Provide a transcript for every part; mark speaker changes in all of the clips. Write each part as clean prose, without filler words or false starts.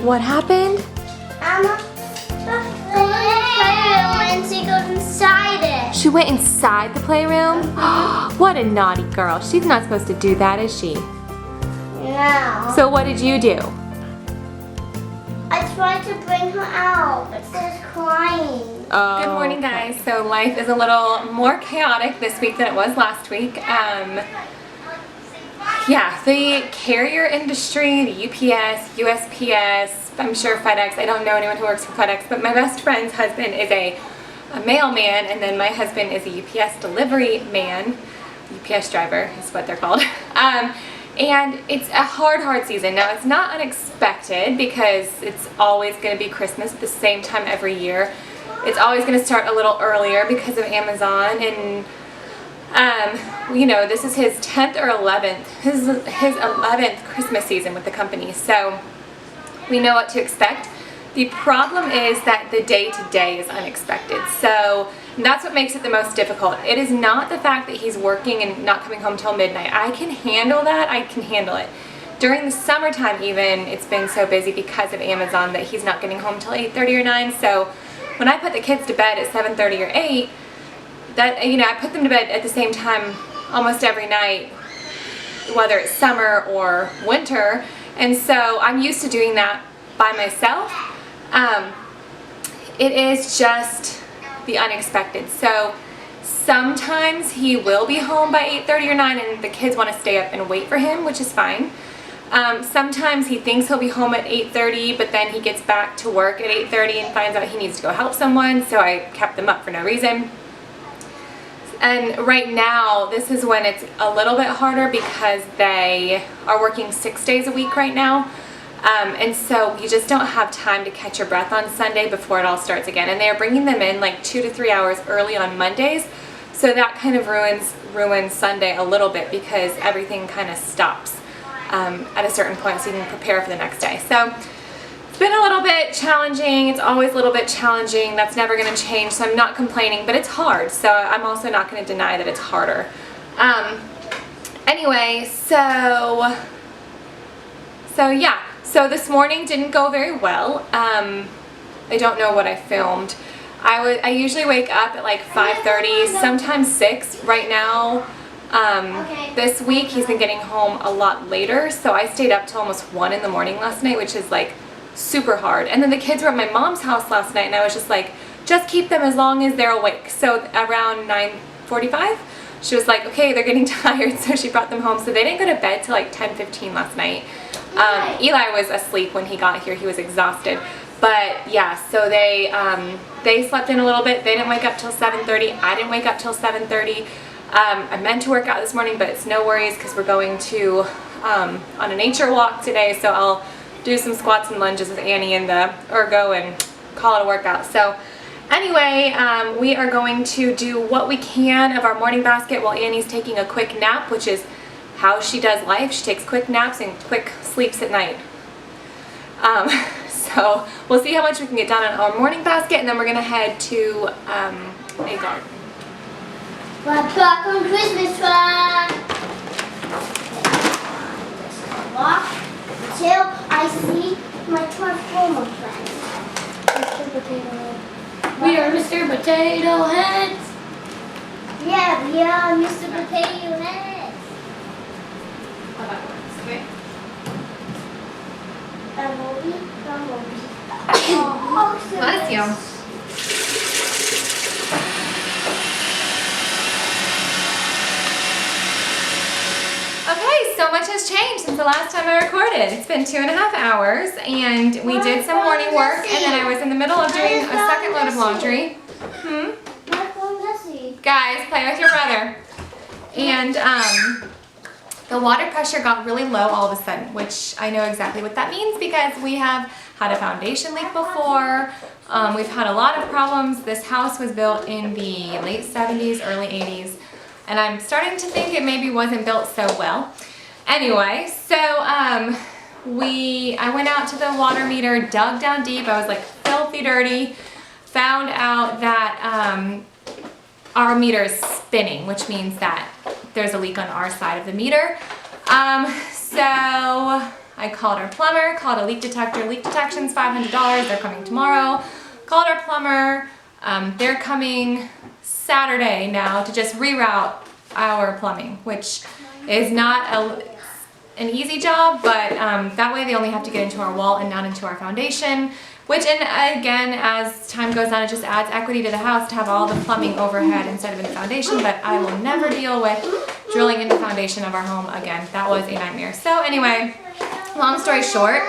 Speaker 1: What happened?
Speaker 2: And she goes inside it.
Speaker 1: She went inside the playroom? What a naughty girl. She's not supposed to do that, is she?
Speaker 2: No.
Speaker 1: So what did you do?
Speaker 2: I tried to bring her out, but she's crying.
Speaker 1: Oh. Good morning, guys. So life is a little more chaotic this week than it was last week. Yeah, the carrier industry, the UPS, USPS, I'm sure FedEx, I don't know anyone who works for FedEx, but my best friend's husband is a mailman, and then my husband is a UPS delivery man. UPS driver is what they're called. And it's a hard season. Now, it's not unexpected because it's always going to be Christmas at the same time every year. It's always going to start a little earlier because of Amazon, and you know, this is his 10th or 11th, his 11th Christmas season with the company, so we know what to expect. The problem is that the day-to-day is unexpected, so that's what makes it the most difficult. It is not the fact that he's working and not coming home till midnight. I can handle that. I can handle it. During the summertime even, it's been so busy because of Amazon that he's not getting home till 8:30 or 9, so when I put the kids to bed at 7:30 or 8, that, you know, I put them to bed at the same time almost every night, whether it's summer or winter, and so I'm used to doing that by myself. It is just the unexpected. So sometimes he will be home by 8:30 or 9 and the kids want to stay up and wait for him, which is fine. Sometimes he thinks he'll be home at 8:30, but then he gets back to work at 8:30 and finds out he needs to go help someone, so I kept them up for no reason. And right now, this is when it's a little bit harder because they are working 6 days a week right now. And so you just don't have time to catch your breath on Sunday before it all starts again. And they're bringing them in like 2 to 3 hours early on Mondays. So that kind of ruins Sunday a little bit because everything kind of stops at a certain point so you can prepare for the next day. So it's been a little bit challenging. It's always a little bit challenging. That's never going to change, so I'm not complaining, but it's hard. So I'm also not going to deny that it's harder. Anyway, so yeah. So this morning didn't go very well. I don't know what I filmed. I usually wake up at like 5:30, sometimes 6. Right now, this week he's been getting home a lot later, so I stayed up till almost 1 in the morning last night, which is like super hard. And then the kids were at my mom's house last night, and I was just like, just keep them as long as they're awake. So around 9:45, she was like, okay, they're getting tired, so she brought them home. So they didn't go to bed till like 10:15 last night. Eli was asleep when he got here. He was exhausted. But yeah, so they slept in a little bit. They didn't wake up till 7:30. I didn't wake up till 7:30. I meant to work out this morning, but it's no worries because we're going to on a nature walk today, so I'll do some squats and lunges with Annie in the ergo and call it a workout. So anyway, we are going to do what we can of our morning basket while Annie's taking a quick nap, which is how she does life. She takes quick naps and quick sleeps at night. So we'll see how much we can get done on our morning basket, and then we're going to head to a garden.
Speaker 2: We're back on Christmas time. Walk till I see my transformer friends. Mr. Potato Head.
Speaker 3: We are Mr. Potato Heads.
Speaker 2: Yeah, we are Mr. Potato Heads.
Speaker 3: How that works, okay?
Speaker 2: Bumblebee.
Speaker 1: Bless you. Okay, so much has changed since the last time I recorded. It's been 2.5 hours, and we did some morning work, and then I was in the middle of doing a second load of laundry. Guys, play with your brother. And the water pressure got really low all of a sudden, which I know exactly what that means because we have had a foundation leak before. We've had a lot of problems. This house was built in the late 70s, early 80s. And I'm starting to think it maybe wasn't built so well. Anyway, so I went out to the water meter, dug down deep. I was like filthy dirty. Found out that our meter is spinning, which means that there's a leak on our side of the meter. So I called our plumber, called a leak detector. Leak detection's $500, they're coming tomorrow. Called our plumber, they're coming Saturday now to just reroute our plumbing, which is not an easy job, but that way they only have to get into our wall and not into our foundation, which, and again, as time goes on, it just adds equity to the house to have all the plumbing overhead instead of in the foundation, but I will never deal with drilling in the foundation of our home again. That was a nightmare. So anyway, long story short,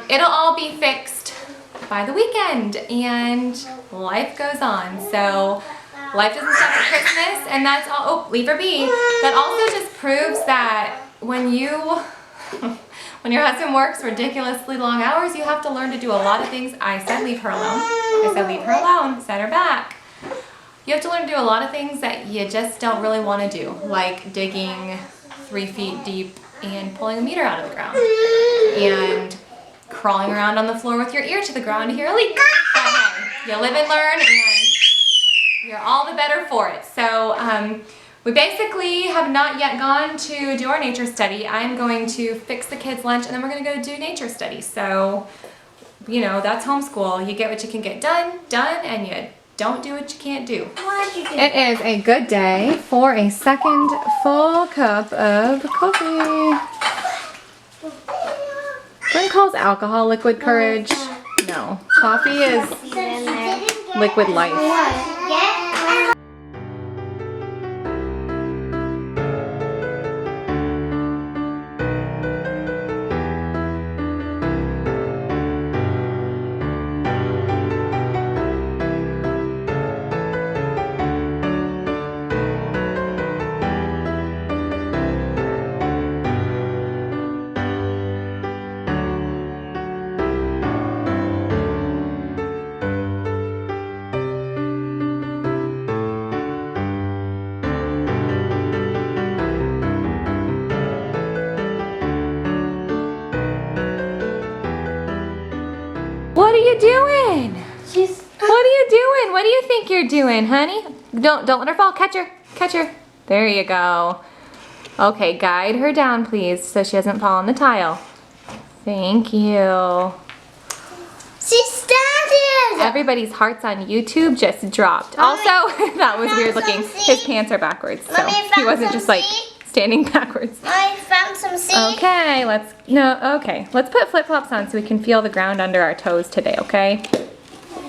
Speaker 1: it'll all be fixed by the weekend, and life goes on. So life doesn't stop at Christmas, and that's all. Oh, leave her be. That also just proves that when your husband works ridiculously long hours, you have to learn to do a lot of things. I said leave her alone. I said leave her alone. Set her back. You have to learn to do a lot of things that you just don't really want to do, like digging 3 feet deep and pulling a meter out of the ground, and crawling around on the floor with your ear to the ground to hear a leak. But hey, you live and learn, and you're all the better for it. So we basically have not yet gone to do our nature study. I'm going to fix the kids' lunch, and then we're going to go do nature study. So, you know, that's homeschool. You get what you can get done, and you don't do what you can't do. It is a good day for a second full cup of coffee. Bryn calls alcohol liquid courage. No, coffee is liquid life. What are you doing? What are you doing? What do you think you're doing, honey? Don't let her fall. Catch her. Catch her. There you go. Okay, guide her down, please, so she doesn't fall on the tile. Thank you.
Speaker 2: She started!
Speaker 1: Everybody's hearts on YouTube just dropped. Also, that was weird looking. His pants are backwards, so he wasn't just like standing backwards.
Speaker 2: I found some seeds.
Speaker 1: Okay, let's put flip-flops on so we can feel the ground under our toes today, okay?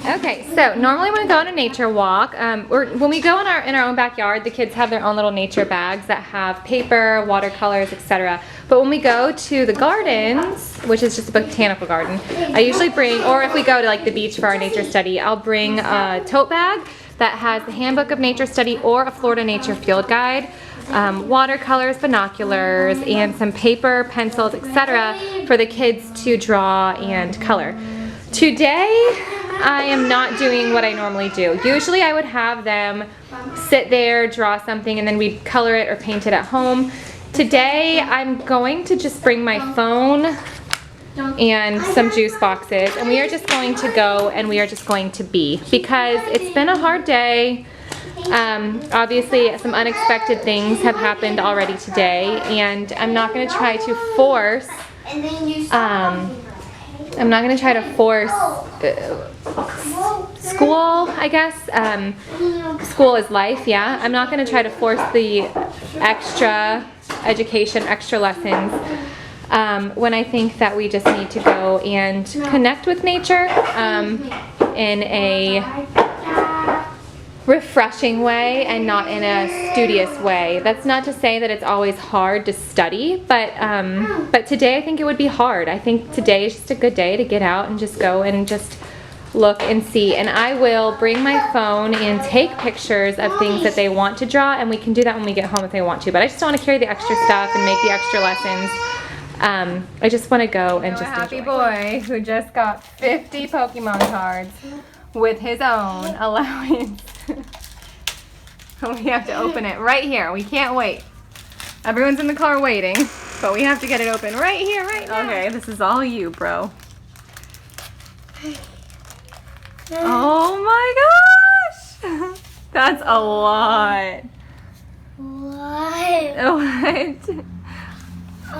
Speaker 1: Okay, so normally when we go on a nature walk, or when we go in our own backyard, the kids have their own little nature bags that have paper, watercolors, etc. But when we go to the gardens, which is just a botanical garden, I usually bring, or if we go to like the beach for our nature study, I'll bring a tote bag that has the Handbook of Nature Study or a Florida Nature Field Guide, watercolors, binoculars, and some paper, pencils, etc. for the kids to draw and color. Today, I am not doing what I normally do. Usually I would have them sit there, draw something, and then we'd color it or paint it at home. Today, I'm going to just bring my phone and some juice boxes, and we are just going to go and we are just going to be, because it's been a hard day. Obviously some unexpected things have happened already today, and I'm not going to try to force school, I guess. School is life, yeah. I'm not going to try to force the extra education, extra lessons, when I think that we just need to go and connect with nature in a refreshing way and not in a studious way. That's not to say that it's always hard to study, but today I think it would be hard. I think today is just a good day to get out and just go and just look and see. And I will bring my phone and take pictures of things that they want to draw, and we can do that when we get home if they want to. But I just don't want to carry the extra stuff and make the extra lessons. I just want to go and just enjoy. Happy boy who just got 50 Pokemon cards with his own allowance. We have to open it right here. We can't wait. Everyone's in the car waiting, but we have to get it open right here, right now. Okay, this is all you, bro. Oh my gosh! That's a lot.
Speaker 2: What?
Speaker 1: What?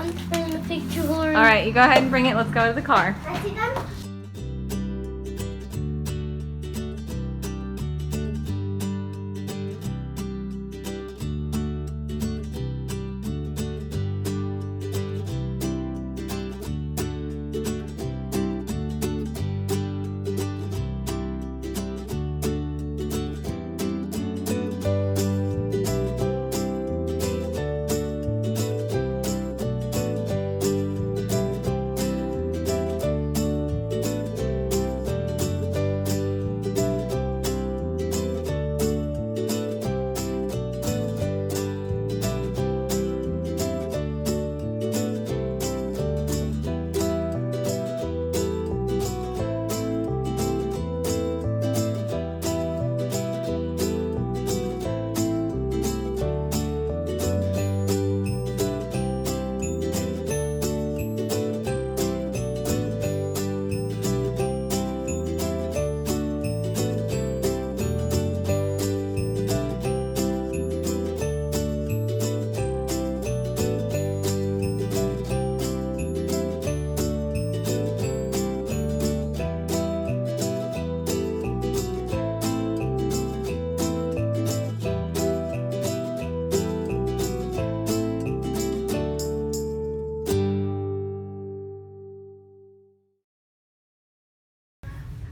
Speaker 3: I'm trying to picture horn.
Speaker 1: All right, you go ahead and bring it. Let's go to the car.
Speaker 2: I see them.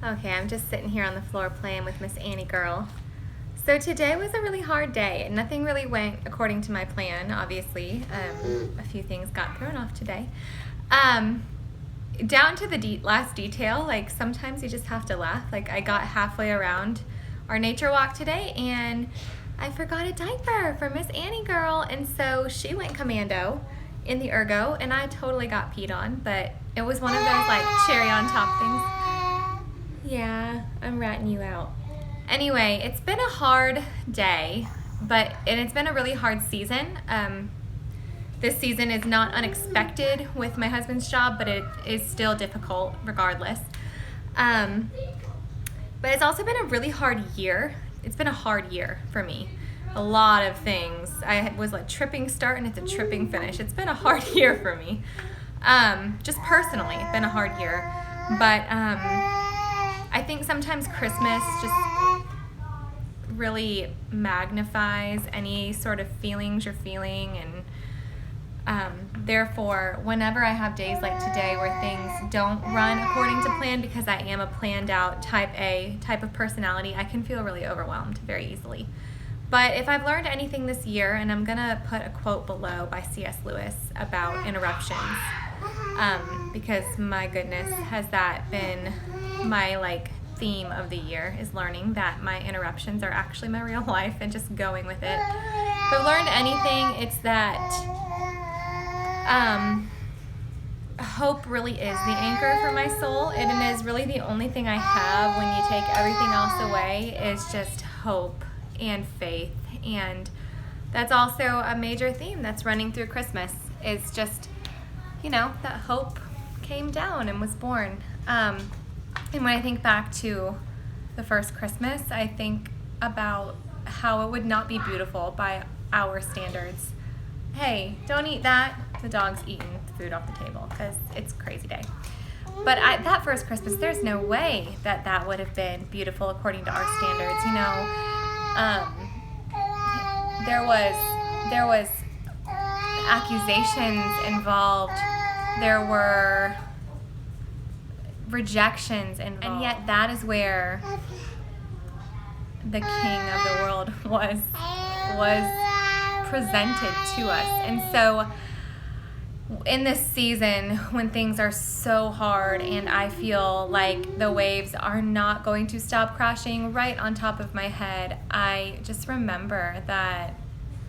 Speaker 1: Okay, I'm just sitting here on the floor playing with Miss Annie girl. So today was a really hard day. Nothing really went according to my plan, obviously. A few things got thrown off today. Down to the last detail, like sometimes you just have to laugh. Like I got halfway around our nature walk today and I forgot a diaper for Miss Annie girl, and so she went commando in the ergo and I totally got peed on, but it was one of those like cherry on top things. Yeah, I'm ratting you out. Anyway, it's been a hard day, and it's been a really hard season. This season is not unexpected with my husband's job, but it is still difficult regardless. But it's also been a really hard year. It's been a hard year for me. A lot of things. I was like tripping start and it's a tripping finish. It's been a hard year for me. Just personally, it's been a hard year. But I think sometimes Christmas just really magnifies any sort of feelings you're feeling, and therefore whenever I have days like today where things don't run according to plan, because I am a planned out type A type of personality, I can feel really overwhelmed very easily. But if I've learned anything this year, and I'm gonna put a quote below by C.S. Lewis about interruptions, because my goodness, has that been my like theme of the year, is learning that my interruptions are actually my real life and just going with it. If I've learned anything, it's that hope really is the anchor for my soul. It is really the only thing I have when you take everything else away, is just hope and faith. And that's also a major theme that's running through Christmas, is just, you know, that hope came down and was born. And when I think back to the first Christmas, I think about how it would not be beautiful by our standards. Hey, don't eat that. The dog's eating food off the table because it's a crazy day. But that first Christmas, there's no way that that would have been beautiful according to our standards. You know, there was accusations involved. There were rejections involved. And yet that is where the King of the world was presented to us. And so in this season, when things are so hard and I feel like the waves are not going to stop crashing right on top of my head, I just remember that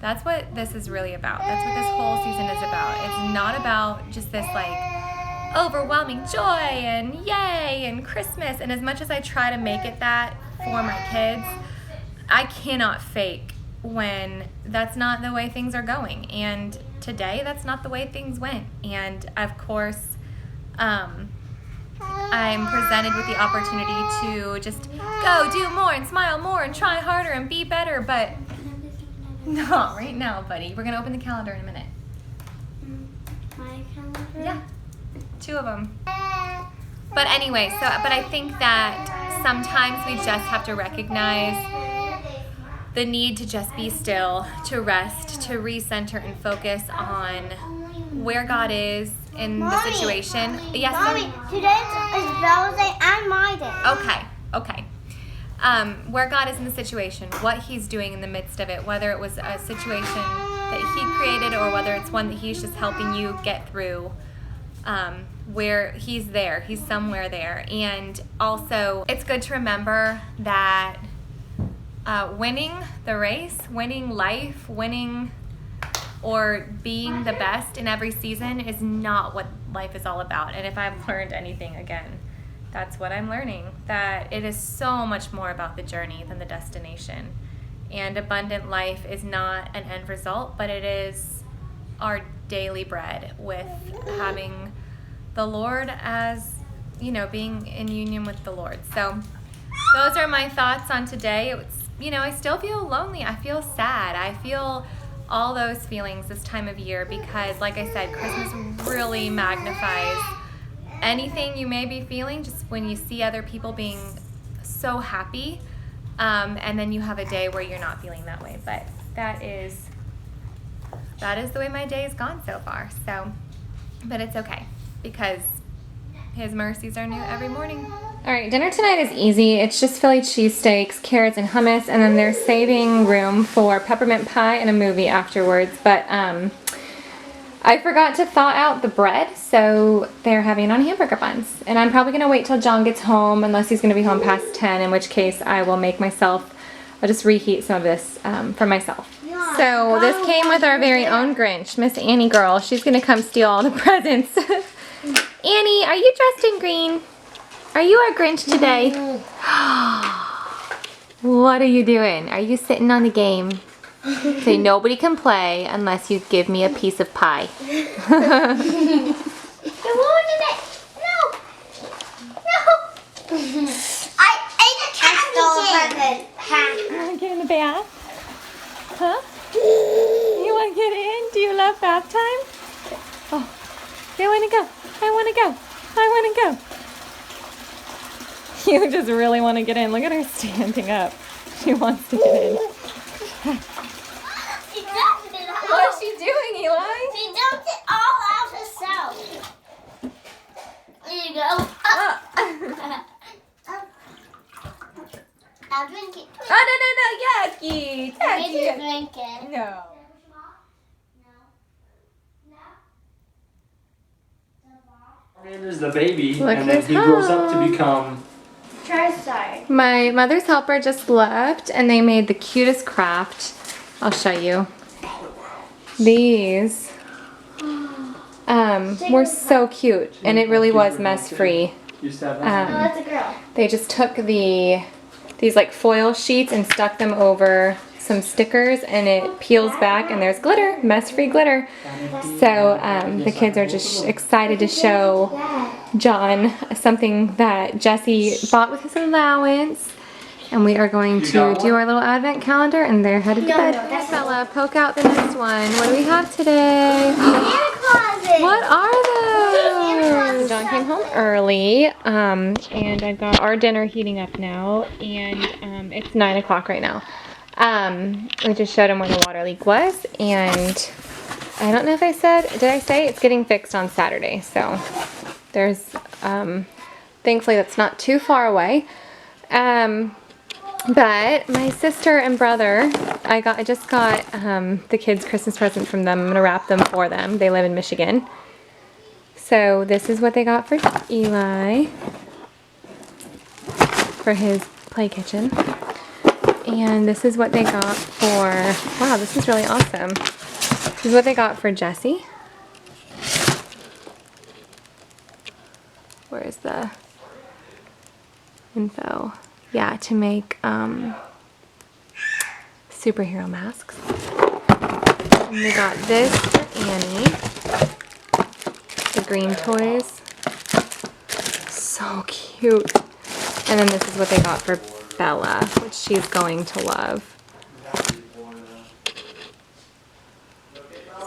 Speaker 1: that's what this is really about. That's what this whole season is about. It's not about just this like overwhelming joy and yay and Christmas. And as much as I try to make it that for my kids, I cannot fake when that's not the way things are going. And today, that's not the way things went. And of course, I'm presented with the opportunity to just go do more and smile more and try harder and be better. But not right now, buddy. We're going to open the calendar in a minute.
Speaker 2: my calendar?
Speaker 1: Yeah, 2 of them. But anyway, but I think that sometimes we just have to recognize the need to just be still, to rest, to recenter and focus on where God is in the situation. Yes,
Speaker 2: Mommy, today is Bella's day and my day.
Speaker 1: Okay. Where God is in the situation, what He's doing in the midst of it, whether it was a situation that He created or whether it's one that He's just helping you get through, where He's there, He's somewhere there. And also, it's good to remember that winning the race, winning life, winning or being the best in every season is not what life is all about. And if I've learned anything, again, that's what I'm learning, that it is so much more about the journey than the destination. And abundant life is not an end result, but it is our daily bread with having the Lord as, being in union with the Lord. So those are my thoughts on today. I still feel lonely. I feel sad. I feel all those feelings this time of year because, like I said, Christmas really magnifies anything you may be feeling just when you see other people being so happy, and then you have a day where you're not feeling that way. But that is the way my day has gone so far. So, but it's okay because His mercies are new every morning. All right, dinner tonight is easy. It's just Philly cheesesteaks, carrots, and hummus, and then they're saving room for peppermint pie and a movie afterwards. But I forgot to thaw out the bread, so they're having it on hamburger buns. And I'm probably going to wait till John gets home, unless he's going to be home past 10, in which case I will I'll just reheat some of this for myself. So this came with our very own Grinch, Miss Annie Girl. She's going to come steal all the presents. Annie, are you dressed in green? Are you our Grinch today? What are you doing? Are you sitting on the game? Say nobody can play unless you give me a piece of pie.
Speaker 2: No! I ate a candy cane.
Speaker 1: You want to get in the bath? Huh? You want to get in? Do you love bath time? Oh, I want to go. I want to go. I want to go. You just really want to get in. Look at her standing up. She wants to get in. What is she doing, Eli?
Speaker 2: She dumped it all out herself. There you go. I'll drink it.
Speaker 1: Oh, no, yucky.
Speaker 2: I need to drink it.
Speaker 1: No.
Speaker 4: Man is the baby,
Speaker 1: Look
Speaker 4: and then
Speaker 1: who's
Speaker 4: he grows up to
Speaker 1: home.
Speaker 4: become.
Speaker 2: Charizard.
Speaker 1: My mother's helper just left, and they made the cutest craft. I'll show you. These were so cute, and it really was mess-free.
Speaker 4: Used to have
Speaker 2: Oh,
Speaker 4: that.
Speaker 2: that's a girl.
Speaker 1: They just took these like foil sheets and stuck them over some stickers, and it peels back, and there's glitter, mess-free glitter. So the kids are just excited to show John something that Jesse bought with his allowance. And we are going to do our little advent calendar, and they're headed to bed.
Speaker 2: that's
Speaker 1: Bella, poke out the next one. What do we have today?
Speaker 2: Santa closet.
Speaker 1: What are those? John came home early, and I got our dinner heating up now, and it's 9 o'clock right now. We just showed him where the water leak was, and I don't know if did I say it's getting fixed on Saturday? So there's, thankfully that's not too far away. But my sister and brother, I just got the kids' Christmas present from them. I'm gonna wrap them for them. They live in Michigan. So this is what they got for Eli for his play kitchen. And this is what they got for, wow, this is really awesome. This is what they got for Jesse. Where's the info? Yeah, to make superhero masks. And they got this for Annie. The green toys. So cute. And then this is what they got for Bella, which she's going to love.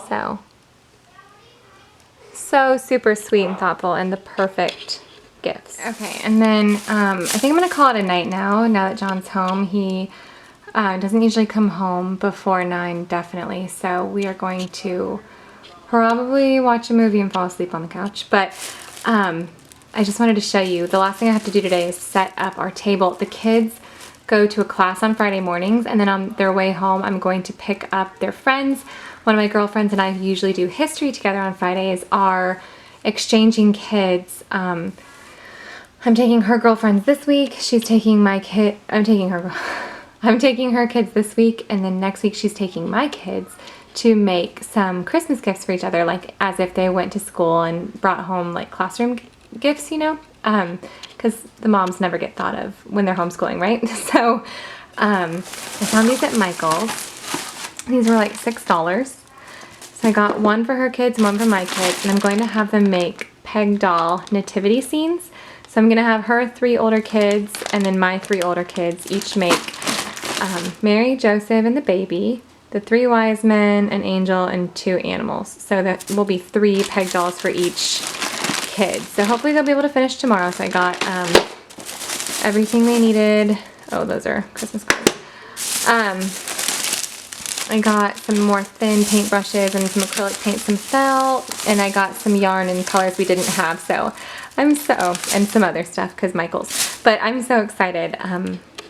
Speaker 1: So, so super sweet and thoughtful and the perfect gifts. Okay, and then I think I'm gonna call it a night now that John's home. He doesn't usually come home before 9, definitely. So we are going to probably watch a movie and fall asleep on the couch. But I just wanted to show you, the last thing I have to do today is set up our table. The kids go to a class on Friday mornings, and then on their way home, I'm going to pick up their friends. One of my girlfriends and I usually do history together on Fridays, are exchanging kids. I'm taking her girlfriends this week. She's taking my kid, I'm taking her kids this week, and then next week she's taking my kids to make some Christmas gifts for each other, like as if they went to school and brought home like classroom gifts, you know, because the moms never get thought of when they're homeschooling, right? So I found these at Michael's. These were like $6. So I got one for her kids, one for my kids, and I'm going to have them make peg doll nativity scenes. So I'm gonna have her 3 older kids and then my 3 older kids each make Mary, Joseph, and the baby, the 3 wise men, an angel, and 2 animals. So that will be 3 peg dolls for each kid. So hopefully they'll be able to finish tomorrow. So I got everything they needed. Oh, those are Christmas cards. I got some more thin paintbrushes and some acrylic paint, some felt, and I got some yarn and colors we didn't have. So and some other stuff because Michael's. But I'm so excited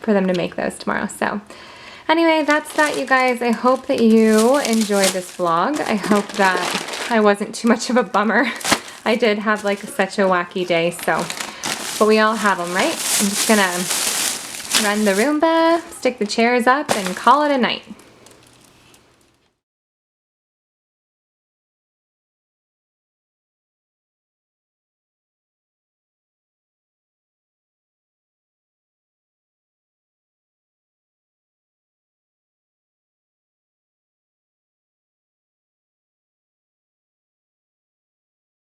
Speaker 1: for them to make those tomorrow. So anyway, that's that, you guys. I hope that you enjoyed this vlog. I hope that I wasn't too much of a bummer. I did have like such a wacky day, so, but we all have them, right? I'm just gonna run the Roomba, stick the chairs up, and call it a night.